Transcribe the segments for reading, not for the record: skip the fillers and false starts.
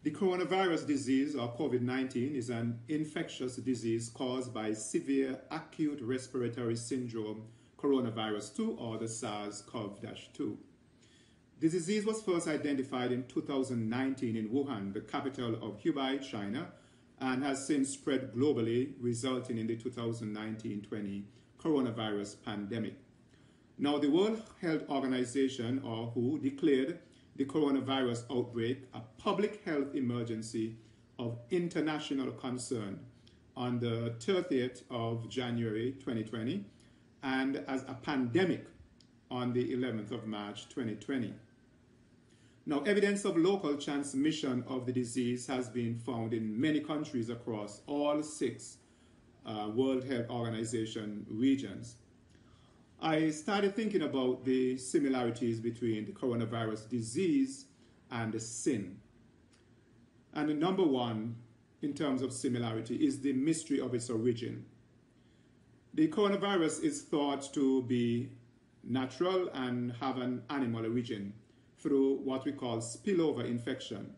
The coronavirus disease, or COVID-19, is an infectious disease caused by severe acute respiratory syndrome coronavirus 2, or the SARS-CoV-2. The disease was first identified in 2019 in Wuhan, the capital of Hubei, China, and has since spread globally, resulting in the 2019-20 coronavirus pandemic. Now, the World Health Organization, or WHO, declared the coronavirus outbreak a public health emergency of international concern on the 30th of January 2020 and as a pandemic on the 11th of March 2020. Now, evidence of local transmission of the disease has been found in many countries across all 6 World Health Organization regions. I started thinking about the similarities between the coronavirus disease and the sin. And the number one, in terms of similarity, is the mystery of its origin. The coronavirus is thought to be natural and have an animal origin through what we call spillover infection.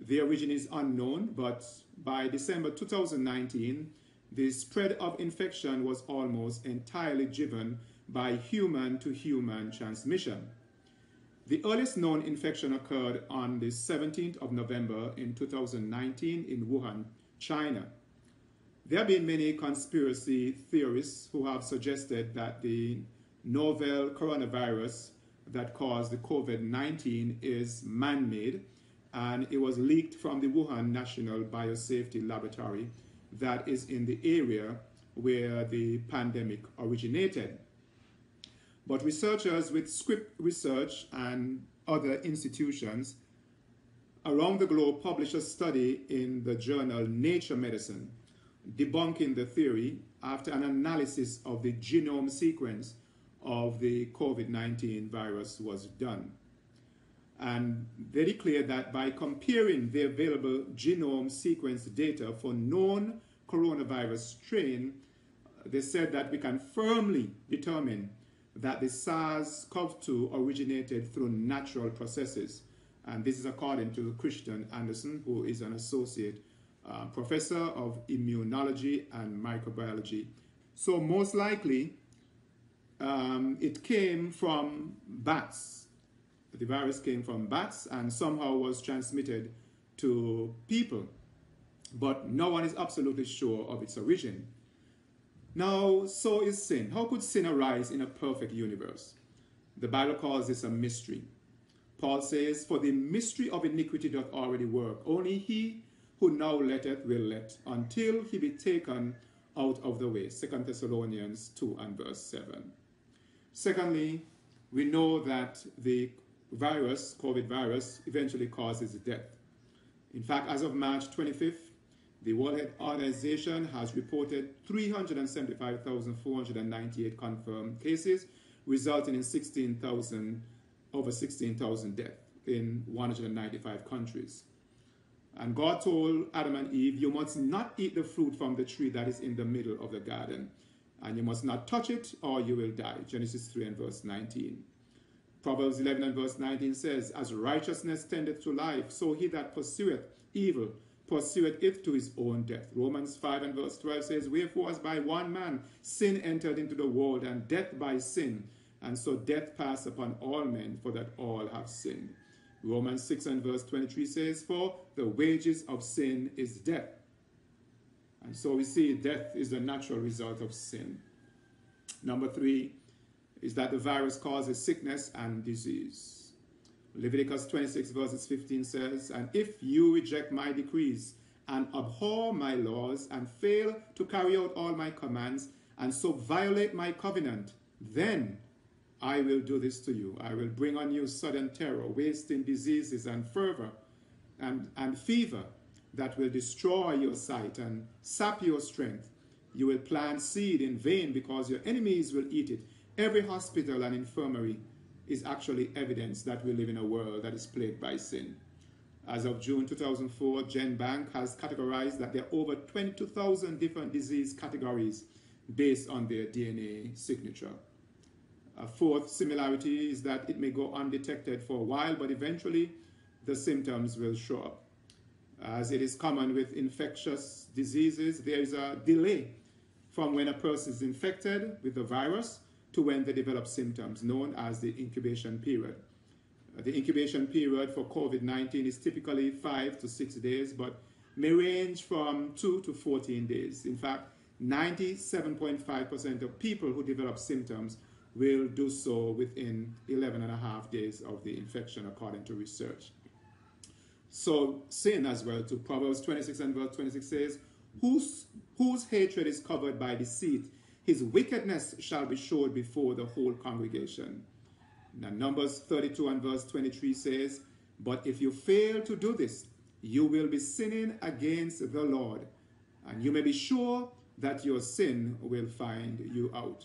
The origin is unknown, but by December 2019, the spread of infection was almost entirely driven by human-to-human transmission. The earliest known infection occurred on the 17th of November in 2019 in Wuhan, China. There have been many conspiracy theorists who have suggested that the novel coronavirus that caused the COVID-19 is man-made, and it was leaked from the Wuhan National Biosafety Laboratory that is in the area where the pandemic originated. But researchers with Script Research and other institutions around the globe published a study in the journal Nature Medicine, debunking the theory after an analysis of the genome sequence of the COVID-19 virus was done. And they declared that by comparing the available genome sequence data for known coronavirus strain, they said that we can firmly determine that the SARS-CoV-2 originated through natural processes. And this is according to Christian Anderson, who is an associate professor of immunology and microbiology. So most likely, it came from bats. The virus came from bats and somehow was transmitted to people. But no one is absolutely sure of its origin. Now, so is sin. How could sin arise in a perfect universe? The Bible calls this a mystery. Paul says, "For the mystery of iniquity doth already work. Only he who now letteth will let, until he be taken out of the way." 2 Thessalonians 2 and verse 7. Secondly, we know that the virus, COVID virus, eventually causes death. In fact, as of March 25th, the World Health Organization has reported 375,498 confirmed cases, resulting in over 16,000 deaths in 195 countries. And God told Adam and Eve, "You must not eat the fruit from the tree that is in the middle of the garden, and you must not touch it, or you will die." Genesis 3 and verse 19. Proverbs 11 and verse 19 says, "As righteousness tendeth to life, so he that pursueth evil pursueth it to his own death." Romans 5 and verse 12 says, "Wherefore as by one man sin entered into the world, and death by sin, and so death passed upon all men, for that all have sinned." Romans 6 and verse 23 says, "For the wages of sin is death." And so we see death is the natural result of sin. Number 3 is that the virus causes sickness and disease. Leviticus 26 verses 15 says, "And if you reject my decrees and abhor my laws and fail to carry out all my commands and so violate my covenant, then I will do this to you. I will bring on you sudden terror, wasting diseases and fever that will destroy your sight and sap your strength. You will plant seed in vain because your enemies will eat it." Every hospital and infirmary is actually evidence that we live in a world that is plagued by sin. As of June 2004, GenBank has categorized that there are over 22,000 different disease categories based on their DNA signature. A fourth similarity is that it may go undetected for a while, but eventually the symptoms will show up. As it is common with infectious diseases, there is a delay from when a person is infected with the virus to when they develop symptoms, known as the incubation period. The incubation period for COVID-19 is typically 5 to 6 days, but may range from 2 to 14 days. In fact, 97.5% of people who develop symptoms will do so within 11 and a half days of the infection, according to research. So sin as well too. Proverbs 26 and verse 26 says, whose hatred is covered by deceit, his wickedness shall be showed before the whole congregation. Now Numbers 32 and verse 23 says, but if you fail to do this, you will be sinning against the Lord, and you may be sure that your sin will find you out.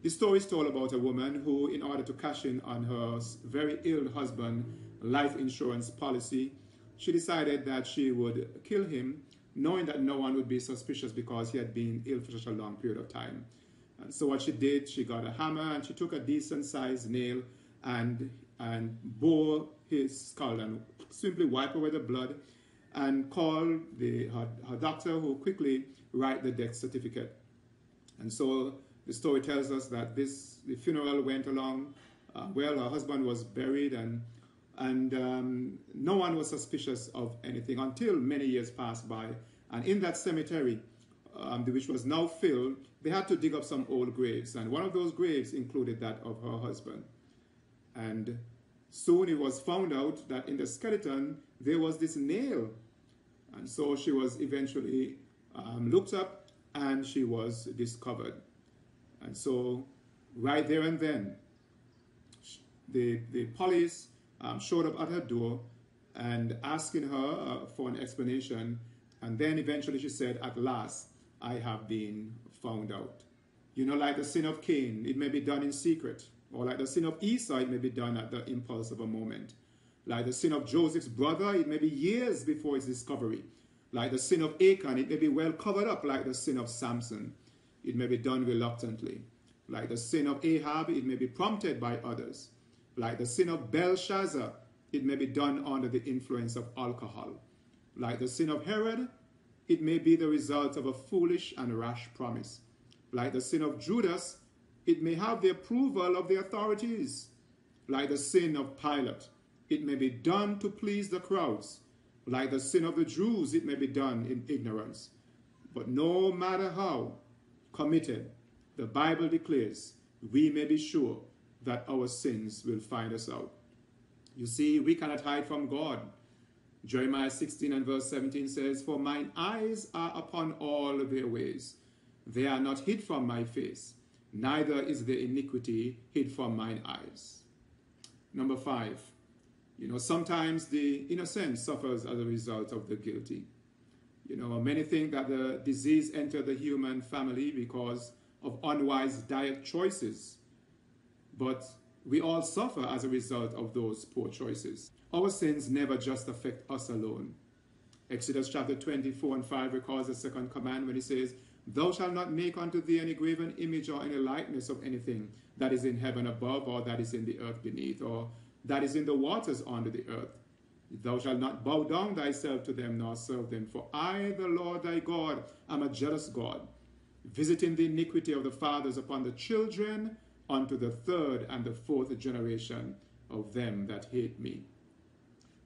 This story is told about a woman who, in order to cash in on her very ill husband's life insurance policy, she decided that she would kill him, knowing that no one would be suspicious because he had been ill for such a long period of time. And so what she did, she got a hammer and she took a decent sized nail and bore his skull and simply wipe away the blood and call her doctor, who quickly write the death certificate. And so the story tells us that the funeral went along well. Her husband was buried, and no one was suspicious of anything until many years passed by. And in that cemetery, which was now filled, they had to dig up some old graves, and one of those graves included that of her husband. And soon it was found out that in the skeleton there was this nail, and so she was eventually looked up and she was discovered. And so right there and then, the police showed up at her door and asking her for an explanation. And then eventually she said, at last, I have been found out. You know, like the sin of Cain, it may be done in secret. Or like the sin of Esau, it may be done at the impulse of a moment. Like the sin of Joseph's brother, it may be years before its discovery. Like the sin of Achan, it may be well covered up, like the sin of Samson. It may be done reluctantly. Like the sin of Ahab, it may be prompted by others. Like the sin of Belshazzar, it may be done under the influence of alcohol. Like the sin of Herod, it may be the result of a foolish and rash promise. Like the sin of Judas, it may have the approval of the authorities. Like the sin of Pilate, it may be done to please the crowds. Like the sin of the Jews, it may be done in ignorance. But no matter how committed, the Bible declares, we may be sure that our sins will find us out. You see, we cannot hide from God. Jeremiah 16 and verse 17 says, for mine eyes are upon all their ways. They are not hid from my face, neither is their iniquity hid from mine eyes. Number 5, you know, sometimes the innocent suffers as a result of the guilty. You know, many think that the disease entered the human family because of unwise diet choices, but we all suffer as a result of those poor choices. Our sins never just affect us alone. Exodus chapter 24 and 5 records the second command when it says, thou shalt not make unto thee any graven image or any likeness of anything that is in heaven above, or that is in the earth beneath, or that is in the waters under the earth. Thou shalt not bow down thyself to them, nor serve them. For I, the Lord thy God, am a jealous God, visiting the iniquity of the fathers upon the children, unto the third and the fourth generation of them that hate me.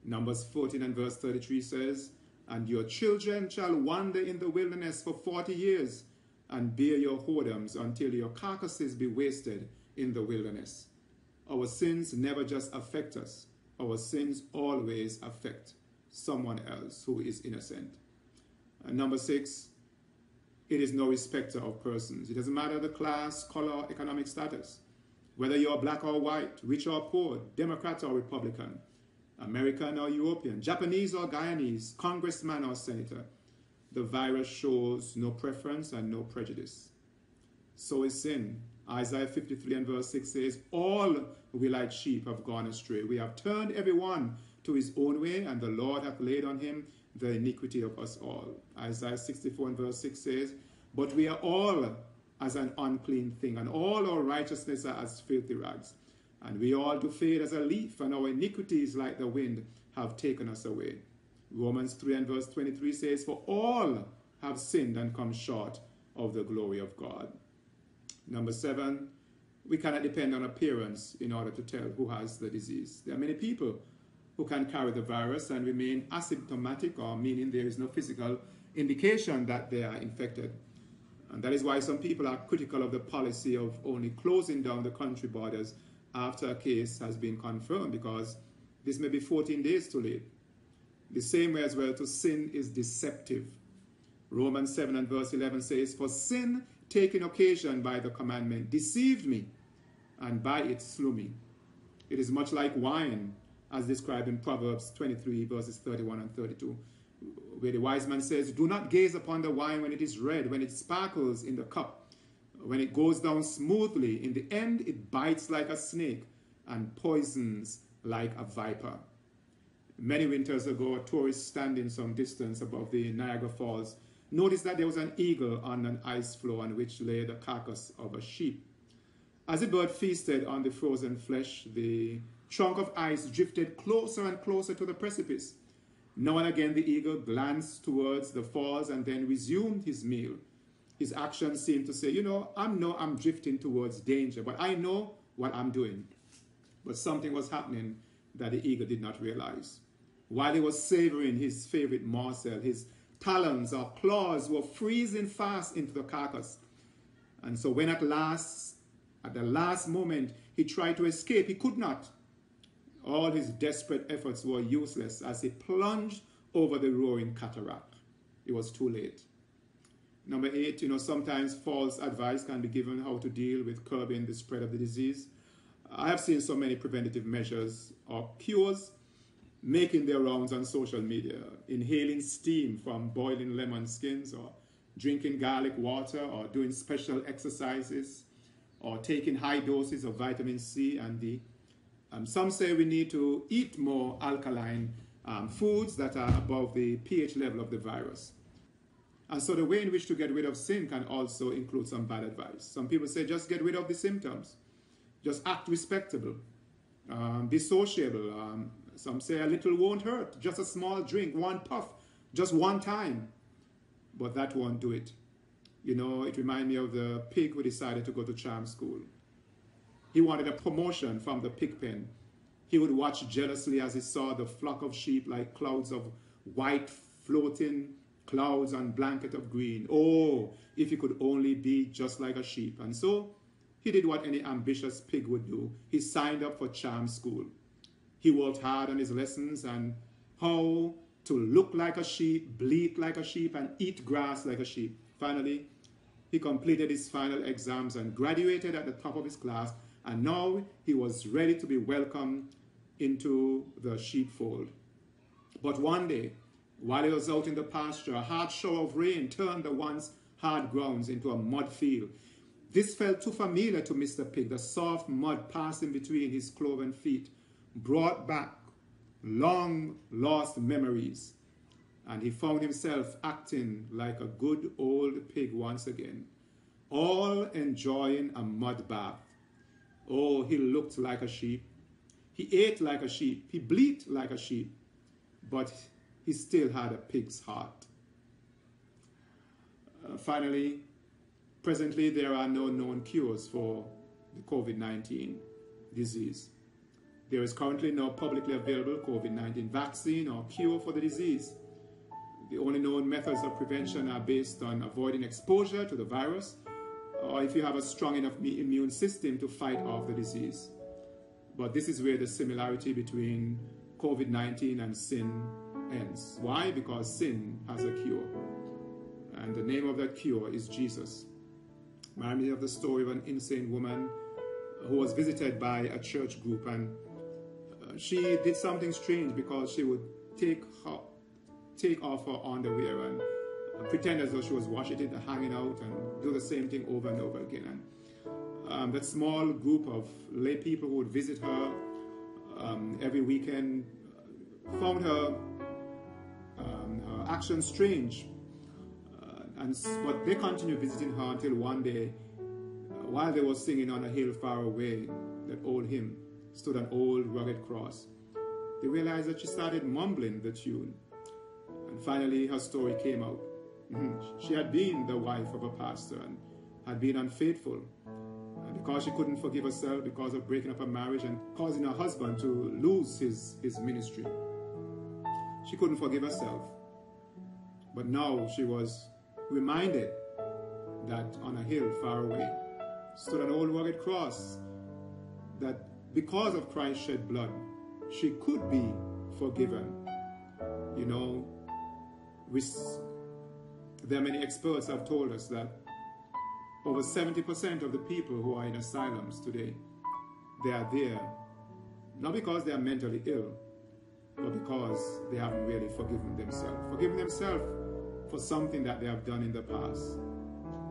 Numbers 14 and verse 33 says, and your children shall wander in the wilderness for 40 years, and bear your whoredoms until your carcasses be wasted in the wilderness. Our sins never just affect us. Our sins always affect someone else who is innocent. And number 6, it is no respecter of persons. It doesn't matter the class, color, economic status. Whether you're black or white, rich or poor, Democrat or Republican, American or European, Japanese or Guyanese, congressman or senator, the virus shows no preference and no prejudice. So is sin. Isaiah 53 and verse 6 says, all we like sheep have gone astray. We have turned everyone to his own way, and the Lord hath laid on him the iniquity of us all. Isaiah 64 and verse 6 says, but we are all as an unclean thing, and all our righteousness are as filthy rags. And we all do fade as a leaf, and our iniquities like the wind have taken us away. Romans 3 and verse 23 says, "For all have sinned and come short of the glory of God." Number 7, we cannot depend on appearance in order to tell who has the disease. There are many people who can carry the virus and remain asymptomatic, or meaning there is no physical indication that they are infected. And that is why some people are critical of the policy of only closing down the country borders after a case has been confirmed, because this may be 14 days too late. The same way as well, to sin is deceptive. Romans 7 and verse 11 says, "For sin, taking occasion by the commandment, deceived me, and by it slew me. It is much like wine, as described in Proverbs 23 verses 31 and 32, where the wise man says, 'Do not gaze upon the wine when it is red, when it sparkles in the cup, when it goes down smoothly. In the end, it bites like a snake and poisons like a viper.'" Many winters ago, a tourist standing some distance above the Niagara Falls noticed that there was an eagle on an ice floe on which lay the carcass of a sheep. As the bird feasted on the frozen flesh, the chunk of ice drifted closer and closer to the precipice. Now and again the eagle glanced towards the falls and then resumed his meal. His actions seemed to say, I'm drifting towards danger, but I know what I'm doing. But something was happening that the eagle did not realize. While he was savoring his favorite morsel, his talons or claws were freezing fast into the carcass. And so when at the last moment, he tried to escape, he could not. All his desperate efforts were useless as he plunged over the roaring cataract. It was too late. Number 8, sometimes false advice can be given how to deal with curbing the spread of the disease. I have seen so many preventative measures or cures making their rounds on social media: inhaling steam from boiling lemon skins, or drinking garlic water, or doing special exercises, or taking high doses of vitamin C and D. Some say we need to eat more alkaline foods that are above the pH level of the virus. And so the way in which to get rid of sin can also include some bad advice. Some people say just get rid of the symptoms. Just act respectable. Be sociable. Some say a little won't hurt. Just a small drink, one puff, just one time. But that won't do it. It reminds me of the pig who decided to go to charm school. He wanted a promotion from the pig pen. He would watch jealously as he saw the flock of sheep like clouds of white floating clouds on blanket of green. Oh, if he could only be just like a sheep. And so he did what any ambitious pig would do. He signed up for charm school. He worked hard on his lessons and how to look like a sheep, bleat like a sheep, and eat grass like a sheep. Finally, he completed his final exams and graduated at the top of his class, and now he was ready to be welcomed into the sheepfold. But one day, while he was out in the pasture, a hard shower of rain turned the once hard grounds into a mud field. This felt too familiar to Mr. Pig. The soft mud passing between his cloven feet brought back long-lost memories, and he found himself acting like a good old pig once again, all enjoying a mud bath. Oh, he looked like a sheep. He ate like a sheep. He bleated like a sheep. But he still had a pig's heart. Finally, presently there are no known cures for the COVID-19 disease. There is currently no publicly available COVID-19 vaccine or cure for the disease. The only known methods of prevention are based on avoiding exposure to the virus, or if you have a strong enough immune system to fight off the disease. But this is where the similarity between COVID-19 and sin ends. Why? Because sin has a cure. And the name of that cure is Jesus. Remind me of the story of an insane woman who was visited by a church group, and she did something strange because she would take off her underwear and pretend as though she was washing it, hanging out, and do the same thing over and over again. And that small group of lay people who would visit her every weekend found her actions strange. But they continued visiting her until one day, while they were singing on a hill far away, that old hymn, stood an old rugged cross. They realized that she started mumbling the tune. And finally, her story came out. She had been the wife of a pastor and had been unfaithful. And because she couldn't forgive herself because of breaking up her marriage and causing her husband to lose his ministry, she couldn't forgive herself. But now she was reminded that on a hill far away stood an old rugged cross, that because of Christ's shed blood, she could be forgiven. You know, there are many experts have told us that over 70% of the people who are in asylums today, they are there not because they are mentally ill, but because they haven't really forgiven themselves for something that they have done in the past.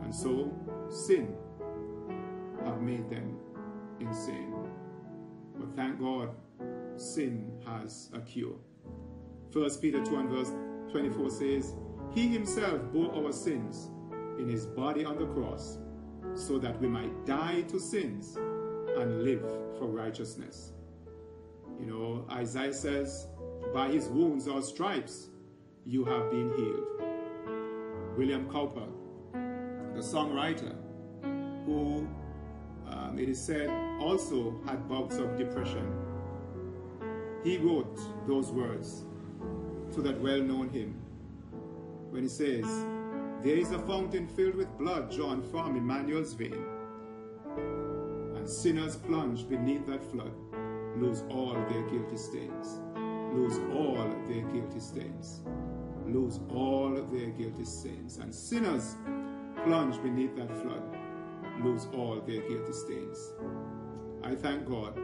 And so sin have made them insane. But thank God, sin has a cure. 1 Peter 2 and verse 24 says, He himself bore our sins in his body on the cross, so that we might die to sins and live for righteousness. You know, Isaiah says, by his wounds or stripes, you have been healed. William Cowper, the songwriter, who it is said also had bouts of depression, he wrote those words to that well-known hymn when he says, there is a fountain filled with blood drawn from Emmanuel's vein, and sinners plunged beneath that flood lose all their guilty stains, lose all their guilty stains, lose all their guilty stains. And sinners plunged beneath that flood lose all their guilty stains. I thank God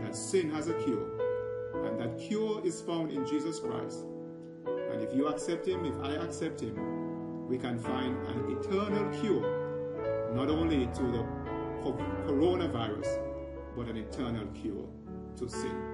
that sin has a cure, and that cure is found in Jesus Christ. And if you accept him, if I accept him, we can find an eternal cure, not only to the coronavirus, but an eternal cure to sin.